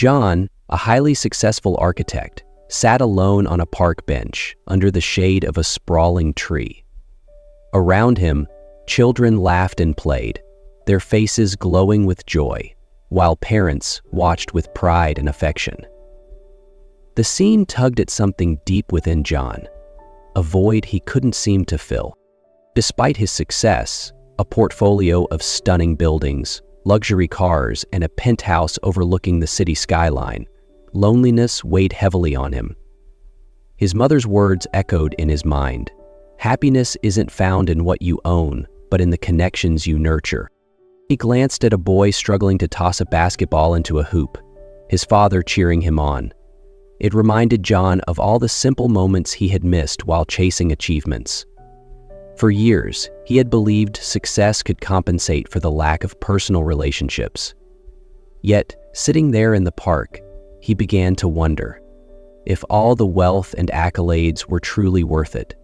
John, a highly successful architect, sat alone on a park bench under the shade of a sprawling tree. Around him, children laughed and played, their faces glowing with joy, while parents watched with pride and affection. The scene tugged at something deep within John, a void he couldn't seem to fill. Despite his success, a portfolio of stunning buildings, luxury cars, and a penthouse overlooking the city skyline, loneliness weighed heavily on him. His mother's words echoed in his mind. Happiness isn't found in what you own, but in the connections you nurture. He glanced at a boy struggling to toss a basketball into a hoop, his father cheering him on. It reminded John of all the simple moments he had missed while chasing achievements. For years, he had believed success could compensate for the lack of personal relationships. Yet, sitting there in the park, he began to wonder if all the wealth and accolades were truly worth it.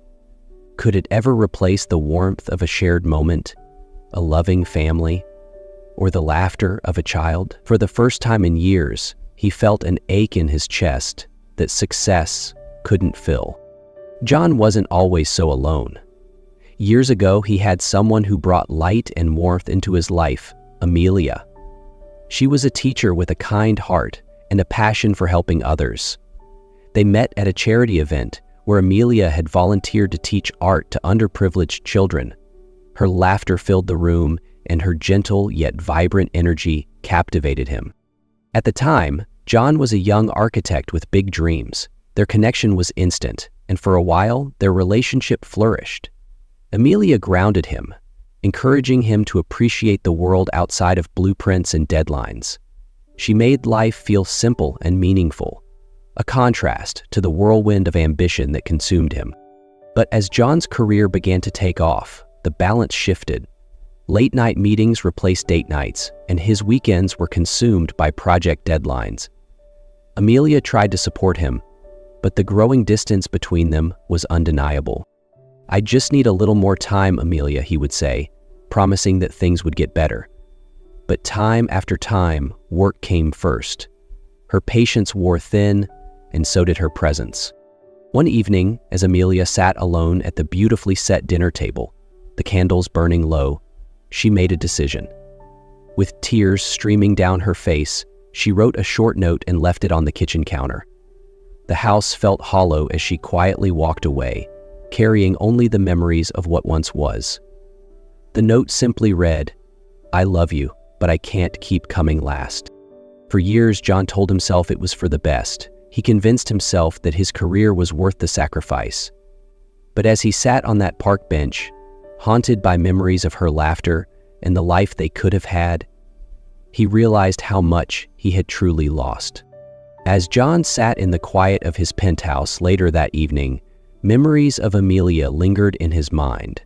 Could it ever replace the warmth of a shared moment, a loving family, or the laughter of a child? For the first time in years, he felt an ache in his chest that success couldn't fill. John wasn't always so alone. Years ago, he had someone who brought light and warmth into his life, Amelia. She was a teacher with a kind heart and a passion for helping others. They met at a charity event where Amelia had volunteered to teach art to underprivileged children. Her laughter filled the room, and her gentle yet vibrant energy captivated him. At the time, John was a young architect with big dreams. Their connection was instant, and for a while, their relationship flourished. Amelia grounded him, encouraging him to appreciate the world outside of blueprints and deadlines. She made life feel simple and meaningful, a contrast to the whirlwind of ambition that consumed him. But as John's career began to take off, the balance shifted. Late-night meetings replaced date nights, and his weekends were consumed by project deadlines. Amelia tried to support him, but the growing distance between them was undeniable. "I just need a little more time, Amelia," he would say, promising that things would get better. But time after time, work came first. Her patience wore thin, and so did her presence. One evening, as Amelia sat alone at the beautifully set dinner table, the candles burning low, she made a decision. With tears streaming down her face, she wrote a short note and left it on the kitchen counter. The house felt hollow as she quietly walked away, carrying only the memories of what once was. The note simply read, "I love you, but I can't keep coming last." For years, John told himself it was for the best. He convinced himself that his career was worth the sacrifice. But as he sat on that park bench, haunted by memories of her laughter and the life they could have had, he realized how much he had truly lost. As John sat in the quiet of his penthouse later that evening, memories of Amelia lingered in his mind.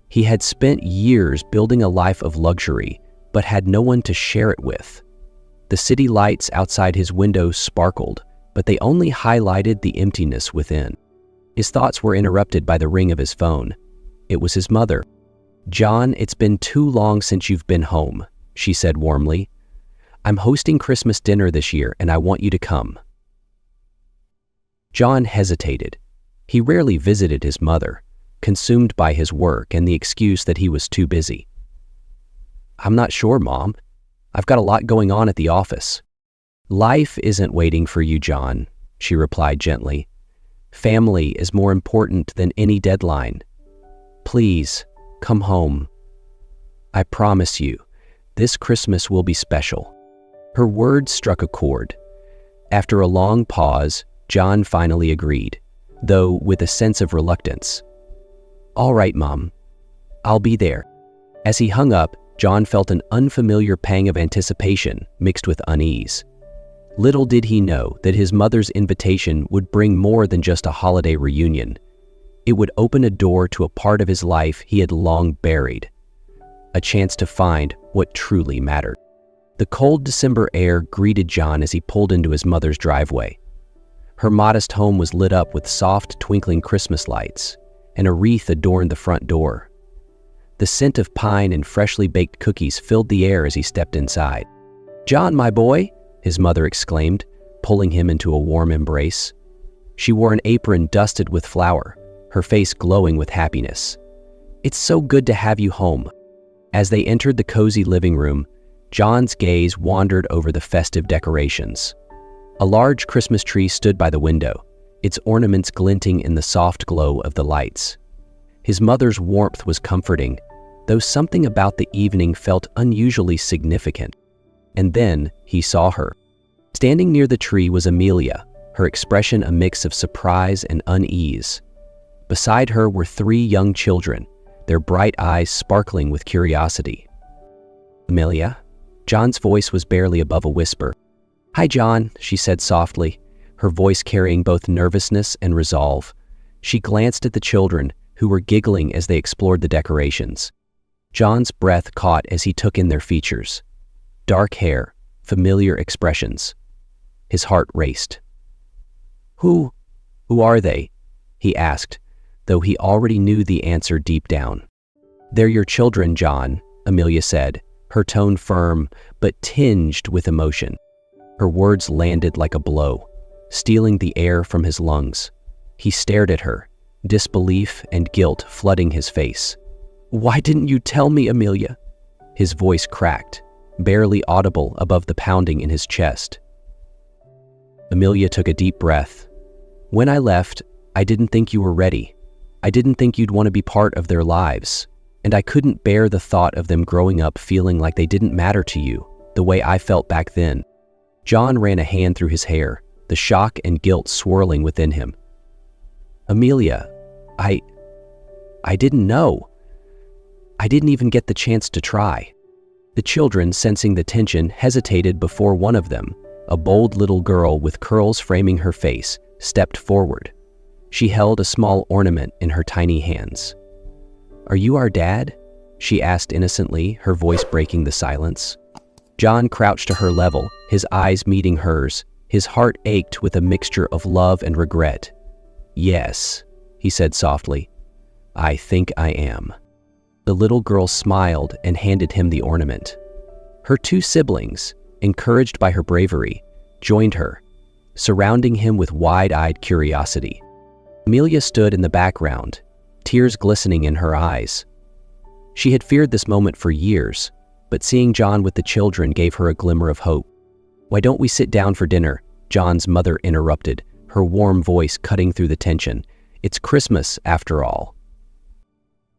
He had spent years building a life of luxury, but had no one to share it with. The city lights outside his window sparkled, but they only highlighted the emptiness within. His thoughts were interrupted by the ring of his phone. It was his mother. "John, it's been too long since you've been home," she said warmly. "I'm hosting Christmas dinner this year, and I want you to come." John hesitated. He rarely visited his mother, consumed by his work and the excuse that he was too busy. "I'm not sure, Mom. I've got a lot going on at the office." "Life isn't waiting for you, John," she replied gently. "Family is more important than any deadline. Please, come home. I promise you, this Christmas will be special." Her words struck a chord. After a long pause, John finally agreed, though with a sense of reluctance. "All right, Mom. I'll be there." As he hung up, John felt an unfamiliar pang of anticipation mixed with unease. Little did he know that his mother's invitation would bring more than just a holiday reunion. It would open a door to a part of his life he had long buried, a chance to find what truly mattered. The cold December air greeted John as he pulled into his mother's driveway. Her modest home was lit up with soft, twinkling Christmas lights, and a wreath adorned the front door. The scent of pine and freshly baked cookies filled the air as he stepped inside. "John, my boy, his mother exclaimed, pulling him into a warm embrace. She wore an apron dusted with flour, her face glowing with happiness. "It's so good to have you home." As they entered the cozy living room, John's gaze wandered over the festive decorations. A large Christmas tree stood by the window, its ornaments glinting in the soft glow of the lights. His mother's warmth was comforting, though something about the evening felt unusually significant. And then he saw her. Standing near the tree was Amelia, her expression a mix of surprise and unease. Beside her were 3 young children, their bright eyes sparkling with curiosity. "Amelia?" John's voice was barely above a whisper. "Hi, John," she said softly, her voice carrying both nervousness and resolve. She glanced at the children, who were giggling as they explored the decorations. John's breath caught as he took in their features. Dark hair, familiar expressions. His heart raced. Who are they?" he asked, though he already knew the answer deep down. "They're your children, John," Amelia said, her tone firm but tinged with emotion. Her words landed like a blow, stealing the air from his lungs. He stared at her, disbelief and guilt flooding his face. "Why didn't you tell me, Amelia?" His voice cracked, barely audible above the pounding in his chest. Amelia took a deep breath. "When I left, I didn't think you were ready. I didn't think you'd want to be part of their lives, and I couldn't bear the thought of them growing up feeling like they didn't matter to you, the way I felt back then." John ran a hand through his hair, the shock and guilt swirling within him. "Amelia, I didn't know. I didn't even get the chance to try." The children, sensing the tension, hesitated before one of them, a bold little girl with curls framing her face, stepped forward. She held a small ornament in her tiny hands. "Are you our dad?" she asked innocently, her voice breaking the silence. John crouched to her level, his eyes meeting hers. His heart ached with a mixture of love and regret. "Yes," he said softly. "I think I am." The little girl smiled and handed him the ornament. Her 2 siblings, encouraged by her bravery, joined her, surrounding him with wide-eyed curiosity. Amelia stood in the background, tears glistening in her eyes. She had feared this moment for years, but seeing John with the children gave her a glimmer of hope. "Why don't we sit down for dinner?" John's mother interrupted, her warm voice cutting through the tension. "It's Christmas, after all."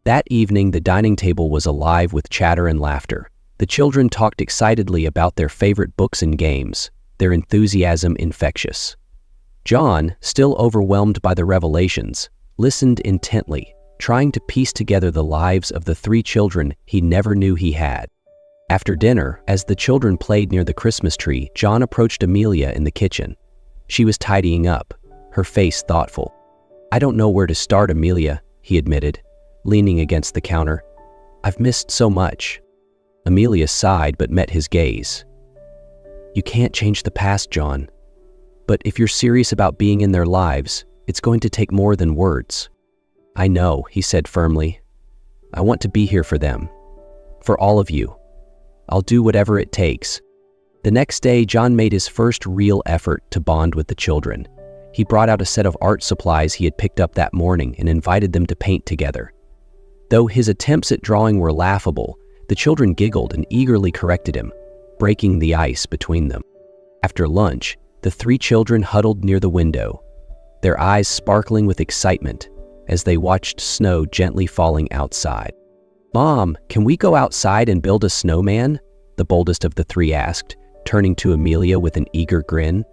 That evening, the dining table was alive with chatter and laughter. The children talked excitedly about their favorite books and games, their enthusiasm infectious. John, still overwhelmed by the revelations, listened intently, trying to piece together the lives of the 3 children he never knew he had. After dinner, as the children played near the Christmas tree, John approached Amelia in the kitchen. She was tidying up, her face thoughtful. "I don't know where to start, Amelia," he admitted, leaning against the counter. "I've missed so much." Amelia sighed but met his gaze. "You can't change the past, John. But if you're serious about being in their lives, it's going to take more than words." "I know," he said firmly. "I want to be here for them. For all of you. I'll do whatever it takes." The next day, John made his first real effort to bond with the children. He brought out a set of art supplies he had picked up that morning and invited them to paint together. Though his attempts at drawing were laughable, the children giggled and eagerly corrected him, breaking the ice between them. After lunch, the 3 children huddled near the window, their eyes sparkling with excitement as they watched snow gently falling outside. "Mom, can we go outside and build a snowman?" the boldest of the 3 asked, turning to Amelia with an eager grin.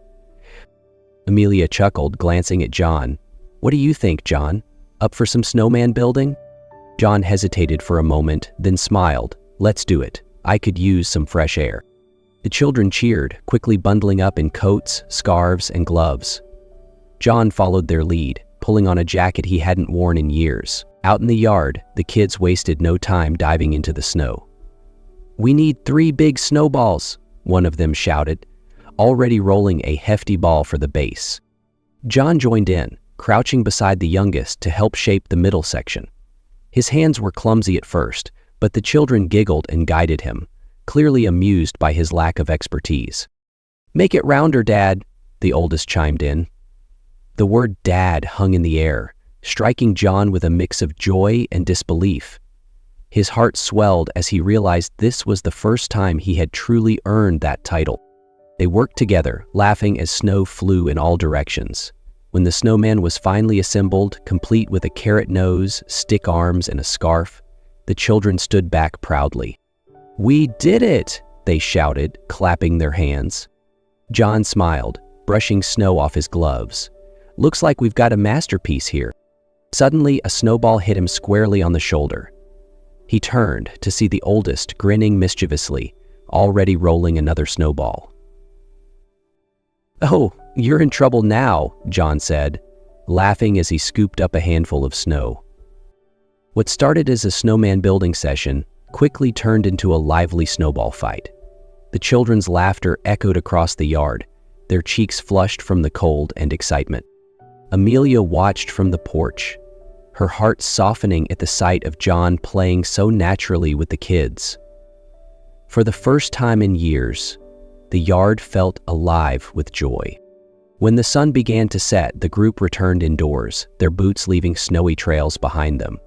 Amelia chuckled, glancing at John. "What do you think, John? Up for some snowman building?" John hesitated for a moment, then smiled. "Let's do it. I could use some fresh air." The children cheered, quickly bundling up in coats, scarves, and gloves. John followed their lead, pulling on a jacket he hadn't worn in years. Out in the yard, the kids wasted no time diving into the snow. "We need 3 big snowballs," one of them shouted, already rolling a hefty ball for the base. John joined in, crouching beside the youngest to help shape the middle section. His hands were clumsy at first, but the children giggled and guided him, clearly amused by his lack of expertise. "Make it rounder, Dad," the oldest chimed in. The word Dad hung in the air, striking John with a mix of joy and disbelief. His heart swelled as he realized this was the first time he had truly earned that title. They worked together, laughing as snow flew in all directions. When the snowman was finally assembled, complete with a carrot nose, stick arms, and a scarf, the children stood back proudly. "We did it!" they shouted, clapping their hands. John smiled, brushing snow off his gloves. "Looks like we've got a masterpiece here." Suddenly, a snowball hit him squarely on the shoulder. He turned to see the oldest grinning mischievously, already rolling another snowball. "Oh, you're in trouble now," John said, laughing as he scooped up a handful of snow. What started as a snowman building session quickly turned into a lively snowball fight. The children's laughter echoed across the yard, their cheeks flushed from the cold and excitement. Amelia watched from the porch, her heart softening at the sight of John playing so naturally with the kids. For the first time in years, the yard felt alive with joy. When the sun began to set, the group returned indoors, their boots leaving snowy trails behind them.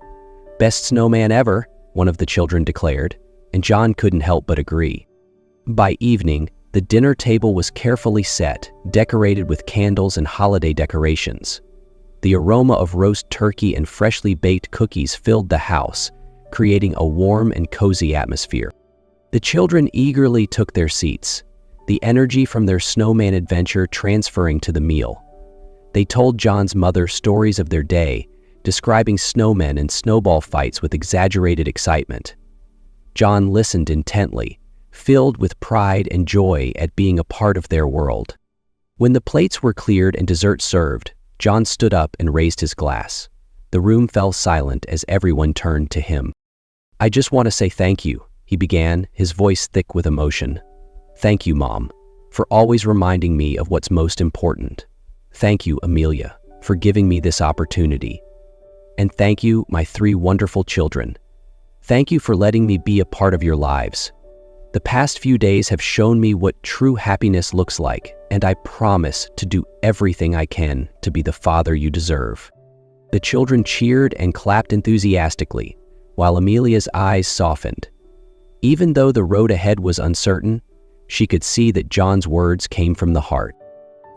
"Best snowman ever," one of the children declared, and John couldn't help but agree. By evening, the dinner table was carefully set, decorated with candles and holiday decorations. The aroma of roast turkey and freshly baked cookies filled the house, creating a warm and cozy atmosphere. The children eagerly took their seats, the energy from their snowman adventure transferring to the meal. They told John's mother stories of their day, describing snowmen and snowball fights with exaggerated excitement. John listened intently, filled with pride and joy at being a part of their world. When the plates were cleared and dessert served, John stood up and raised his glass. The room fell silent as everyone turned to him. "I just want to say thank you," he began, his voice thick with emotion. "Thank you, Mom, for always reminding me of what's most important. Thank you, Amelia, for giving me this opportunity. And thank you, my 3 wonderful children. Thank you for letting me be a part of your lives. The past few days have shown me what true happiness looks like, and I promise to do everything I can to be the father you deserve." The children cheered and clapped enthusiastically, while Amelia's eyes softened. Even though the road ahead was uncertain, she could see that John's words came from the heart.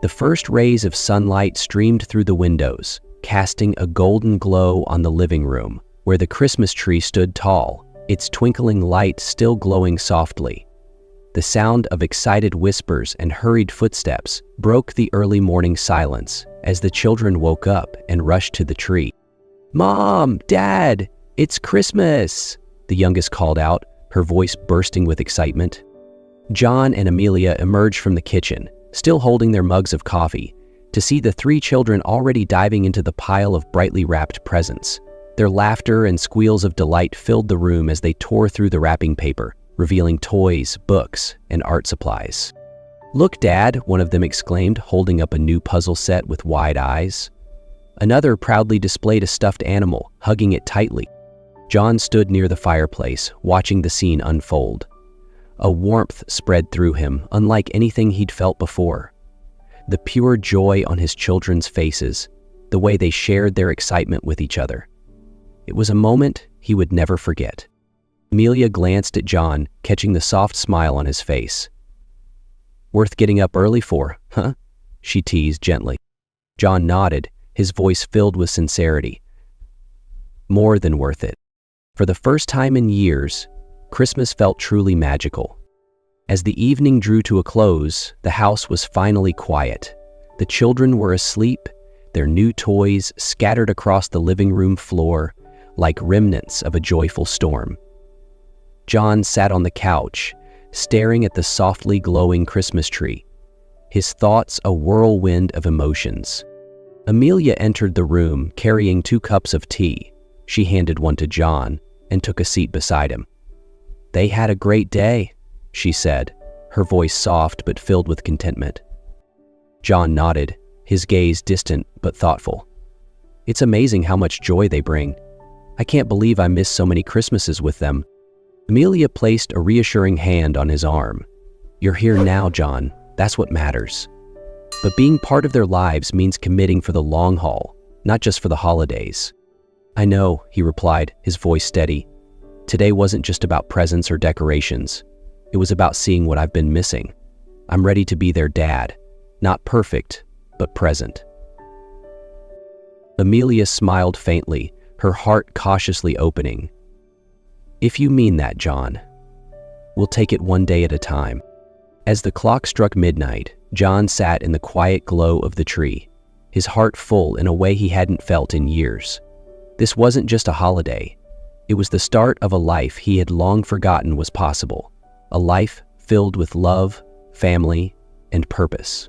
The first rays of sunlight streamed through the windows, casting a golden glow on the living room, where the Christmas tree stood tall, its twinkling light still glowing softly. The sound of excited whispers and hurried footsteps broke the early morning silence as the children woke up and rushed to the tree. "Mom, Dad, it's Christmas!" the youngest called out, her voice bursting with excitement. John and Amelia emerged from the kitchen, still holding their mugs of coffee, to see the 3 children already diving into the pile of brightly wrapped presents. Their laughter and squeals of delight filled the room as they tore through the wrapping paper, revealing toys, books, and art supplies. "Look, Dad," one of them exclaimed, holding up a new puzzle set with wide eyes. Another proudly displayed a stuffed animal, hugging it tightly. John stood near the fireplace, watching the scene unfold. A warmth spread through him, unlike anything he'd felt before. The pure joy on his children's faces, the way they shared their excitement with each other. It was a moment he would never forget. Amelia glanced at John, catching the soft smile on his face. "Worth getting up early for, huh?" she teased gently. John nodded, his voice filled with sincerity. "More than worth it." For the first time in years, Christmas felt truly magical. As the evening drew to a close, the house was finally quiet. The children were asleep, their new toys scattered across the living room floor like remnants of a joyful storm. John sat on the couch, staring at the softly glowing Christmas tree, his thoughts a whirlwind of emotions. Amelia entered the room carrying 2 cups of tea. She handed one to John and took a seat beside him. "They had a great day," she said, her voice soft but filled with contentment. John nodded, his gaze distant but thoughtful. "It's amazing how much joy they bring. I can't believe I missed so many Christmases with them." Amelia placed a reassuring hand on his arm. "You're here now, John, That's what matters. But being part of their lives means committing for the long haul, not just for the holidays. I know, he replied, his voice steady. Today wasn't just about presents or decorations. It was about seeing what I've been missing. I'm ready to be their dad. Not perfect, but present. Amelia smiled faintly, her heart cautiously opening. If you mean that, John, we'll take it one day at a time. As the clock struck midnight, John sat in the quiet glow of the tree, his heart full in a way he hadn't felt in years. This wasn't just a holiday. It was the start of a life he had long forgotten was possible, a life filled with love, family, and purpose.